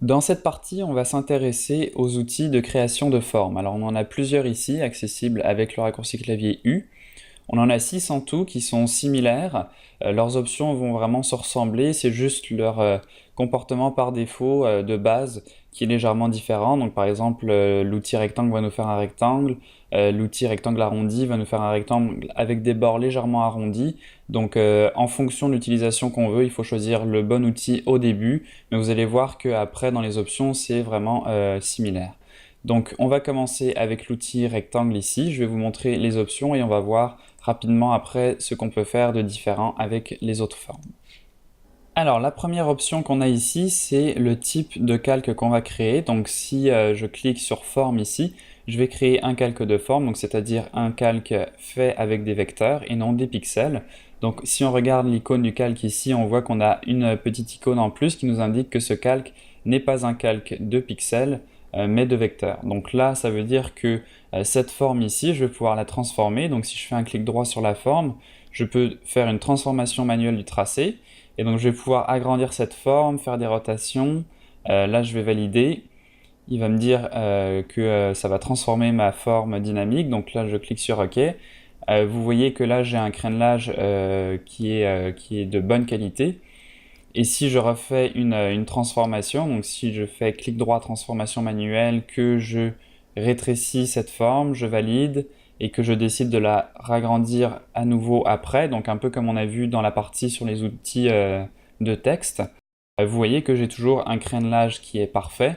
Dans cette partie, on va s'intéresser aux outils de création de formes. Alors on en a plusieurs ici, accessibles avec le raccourci clavier U. On en a 6 en tout qui sont similaires. Leurs options vont vraiment se ressembler, c'est juste leur comportement par défaut de base qui est légèrement différent. Donc par exemple, l'outil rectangle va nous faire un rectangle, l'outil rectangle arrondi va nous faire un rectangle avec des bords légèrement arrondis. Donc en fonction de l'utilisation qu'on veut, il faut choisir le bon outil au début, mais vous allez voir qu'après dans les options, c'est vraiment similaire. Donc on va commencer avec l'outil rectangle ici, je vais vous montrer les options et on va voir rapidement après ce qu'on peut faire de différent avec les autres formes. Alors la première option qu'on a ici, c'est le type de calque qu'on va créer. Donc si je clique sur forme ici, je vais créer un calque de forme, donc c'est-à-dire un calque fait avec des vecteurs et non des pixels. Donc si on regarde l'icône du calque ici, on voit qu'on a une petite icône en plus qui nous indique que ce calque n'est pas un calque de pixels, mais de vecteurs. Donc là, ça veut dire que cette forme ici, je vais pouvoir la transformer. Donc si je fais un clic droit sur la forme, je peux faire une transformation manuelle du tracé. Et donc je vais pouvoir agrandir cette forme, faire des rotations. Là je vais valider. Il va me dire que ça va transformer ma forme dynamique. Donc là je clique sur OK. Vous voyez que là j'ai un crénelage qui est de bonne qualité. Et si je refais une transformation, donc si je fais clic droit transformation manuelle, que je rétrécis cette forme, je valide et que je décide de la ragrandir à nouveau après, donc un peu comme on a vu dans la partie sur les outils de texte, vous voyez que j'ai toujours un crénelage qui est parfait,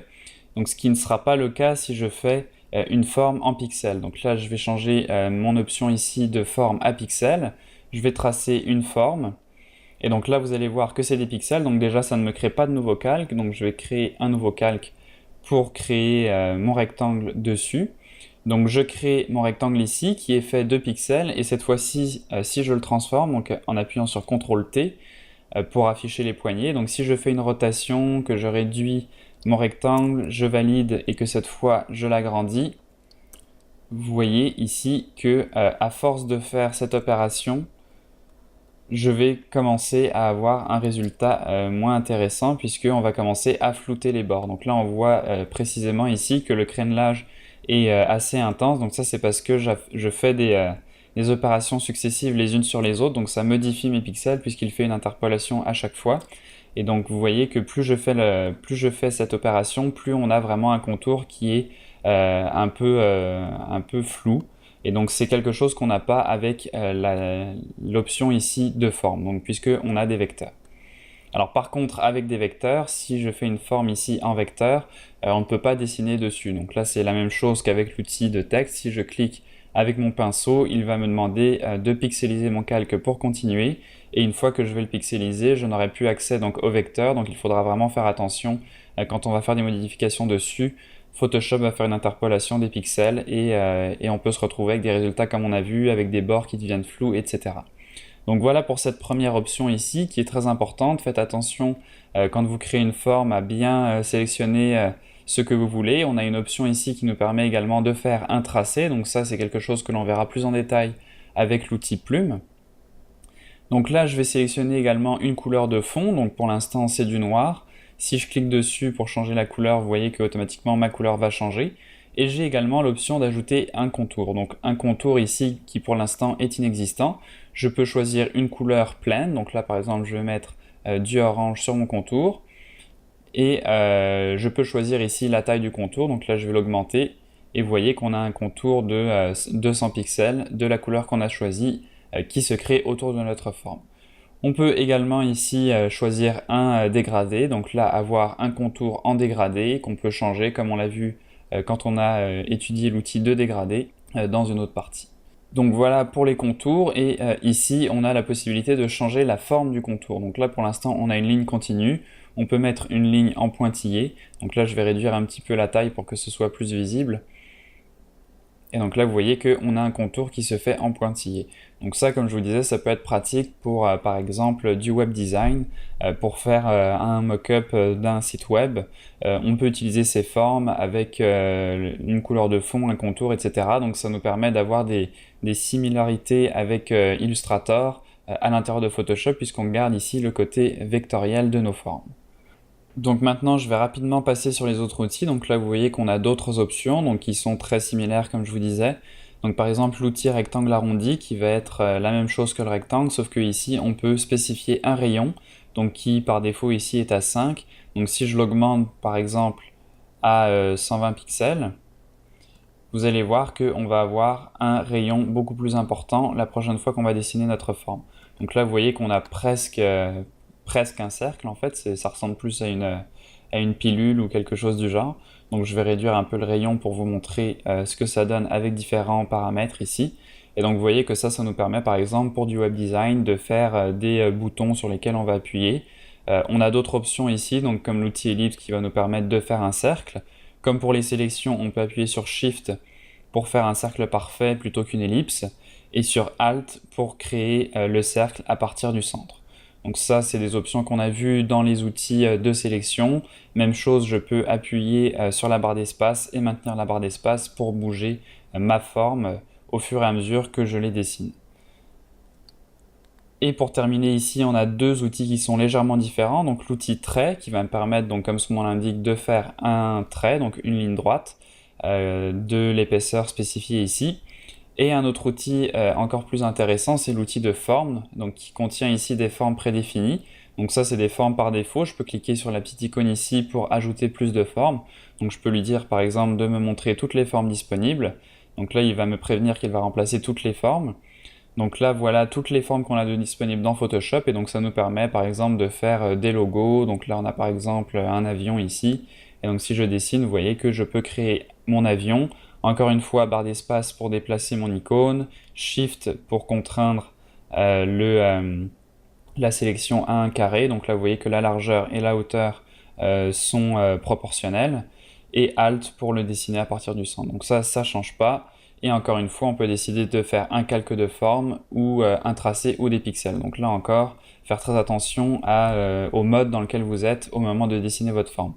donc ce qui ne sera pas le cas si je fais une forme en pixels. Donc là je vais changer mon option ici de forme à pixels, je vais tracer une forme, et donc là, vous allez voir que c'est des pixels. Donc déjà, ça ne me crée pas de nouveau calque. Donc je vais créer un nouveau calque pour créer mon rectangle dessus. Donc je crée mon rectangle ici qui est fait de pixels. Et cette fois-ci, si je le transforme, donc en appuyant sur CTRL-T pour afficher les poignées. Donc si je fais une rotation, que je réduis mon rectangle, je valide et que cette fois je l'agrandis, vous voyez ici que à force de faire cette opération, je vais commencer à avoir un résultat moins intéressant puisqu'on va commencer à flouter les bords. Donc là on voit précisément ici que le crénelage est assez intense. Donc ça c'est parce que je fais des opérations successives les unes sur les autres. Donc ça modifie mes pixels puisqu'il fait une interpolation à chaque fois. Et donc vous voyez que plus je fais cette opération, plus on a vraiment un contour qui est un peu flou. Et donc c'est quelque chose qu'on n'a pas avec l'option ici de forme, donc puisqu'on a des vecteurs. Alors par contre avec des vecteurs, si je fais une forme ici en vecteur, on ne peut pas dessiner dessus. Donc là c'est la même chose qu'avec l'outil de texte. Si je clique avec mon pinceau, il va me demander de pixeliser mon calque pour continuer. Et une fois que je vais le pixeliser, je n'aurai plus accès donc au vecteur. Donc il faudra vraiment faire attention quand on va faire des modifications dessus. Photoshop va faire une interpolation des pixels et on peut se retrouver avec des résultats comme on a vu, avec des bords qui deviennent flous, etc. Donc voilà pour cette première option ici qui est très importante. Faites attention quand vous créez une forme à bien sélectionner ce que vous voulez. On a une option ici qui nous permet également de faire un tracé. Donc ça c'est quelque chose que l'on verra plus en détail avec l'outil plume. Donc là je vais sélectionner également une couleur de fond. Donc pour l'instant c'est du noir. Si je clique dessus pour changer la couleur, vous voyez que automatiquement ma couleur va changer. Et j'ai également l'option d'ajouter un contour. Donc un contour ici qui pour l'instant est inexistant. Je peux choisir une couleur pleine. Donc là par exemple je vais mettre du orange sur mon contour. Et je peux choisir ici la taille du contour. Donc là je vais l'augmenter. Et vous voyez qu'on a un contour de 200 pixels de la couleur qu'on a choisie qui se crée autour de notre forme. On peut également ici choisir un dégradé, donc là avoir un contour en dégradé qu'on peut changer comme on l'a vu quand on a étudié l'outil de dégradé dans une autre partie. Donc voilà pour les contours et ici on a la possibilité de changer la forme du contour. Donc là pour l'instant on a une ligne continue, on peut mettre une ligne en pointillé, donc là je vais réduire un petit peu la taille pour que ce soit plus visible. Et donc là, vous voyez qu'on a un contour qui se fait en pointillé. Donc ça, comme je vous disais, ça peut être pratique pour, par exemple, du web design, pour faire un mock-up d'un site web. On peut utiliser ces formes avec une couleur de fond, un contour, etc. Donc ça nous permet d'avoir des similarités avec Illustrator à l'intérieur de Photoshop, puisqu'on garde ici le côté vectoriel de nos formes. Donc maintenant, je vais rapidement passer sur les autres outils. Donc là, vous voyez qu'on a d'autres options, donc qui sont très similaires, comme je vous disais. Donc par exemple, l'outil rectangle arrondi, qui va être la même chose que le rectangle, sauf que ici, on peut spécifier un rayon, donc qui par défaut ici est à 5. Donc si je l'augmente, par exemple, à 120 pixels, vous allez voir qu'on va avoir un rayon beaucoup plus important la prochaine fois qu'on va dessiner notre forme. Donc là, vous voyez qu'on a presque un cercle, en fait, ça ressemble plus à une pilule ou quelque chose du genre. Donc je vais réduire un peu le rayon pour vous montrer ce que ça donne avec différents paramètres ici. Et donc vous voyez que ça nous permet par exemple pour du web design de faire des boutons sur lesquels on va appuyer. On a d'autres options ici, donc comme l'outil ellipse qui va nous permettre de faire un cercle. Comme pour les sélections, on peut appuyer sur Shift pour faire un cercle parfait plutôt qu'une ellipse, et sur Alt pour créer le cercle à partir du centre. Donc ça, c'est des options qu'on a vues dans les outils de sélection. Même chose, je peux appuyer sur la barre d'espace et maintenir la barre d'espace pour bouger ma forme au fur et à mesure que je les dessine. Et pour terminer ici, on a deux outils qui sont légèrement différents. Donc l'outil trait qui va me permettre, donc, comme son nom l'indique, de faire un trait, donc une ligne droite, de l'épaisseur spécifiée ici. Et un autre outil encore plus intéressant, c'est l'outil de forme, donc qui contient ici des formes prédéfinies. Donc ça, c'est des formes par défaut. Je peux cliquer sur la petite icône ici pour ajouter plus de formes. Donc je peux lui dire par exemple de me montrer toutes les formes disponibles. Donc là, il va me prévenir qu'il va remplacer toutes les formes. Donc là, voilà toutes les formes qu'on a de disponibles dans Photoshop, et donc ça nous permet par exemple de faire des logos. Donc là, on a par exemple un avion ici, et donc si je dessine, vous voyez que je peux créer mon avion. Encore une fois, barre d'espace pour déplacer mon icône, Shift pour contraindre la sélection à un carré. Donc là, vous voyez que la largeur et la hauteur sont proportionnelles, et Alt pour le dessiner à partir du centre. Donc ça change pas. Et encore une fois, on peut décider de faire un calque de forme ou un tracé ou des pixels. Donc là encore, faire très attention au mode dans lequel vous êtes au moment de dessiner votre forme.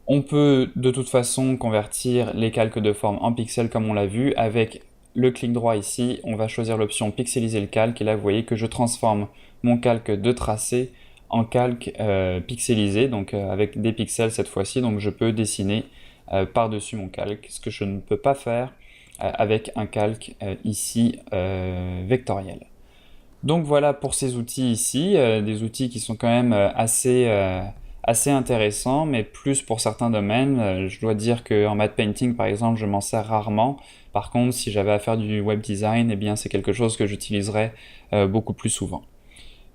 On peut de toute façon convertir les calques de forme en pixels comme on l'a vu. Avec le clic droit ici, on va choisir l'option pixeliser le calque, et là vous voyez que je transforme mon calque de tracé en calque pixelisé, donc avec des pixels cette fois-ci. Donc je peux dessiner par-dessus mon calque, ce que je ne peux pas faire avec un calque ici vectoriel. Donc voilà pour ces outils ici, des outils qui sont quand même assez intéressants, mais plus pour certains domaines. Je dois dire qu'en matte painting par exemple, je m'en sers rarement. Par contre, si j'avais à faire du web design, eh bien c'est quelque chose que j'utiliserais beaucoup plus souvent.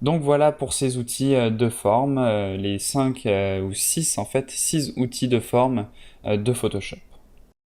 Donc voilà pour ces outils de forme, les 5 ou 6 en fait, 6 outils de forme de Photoshop.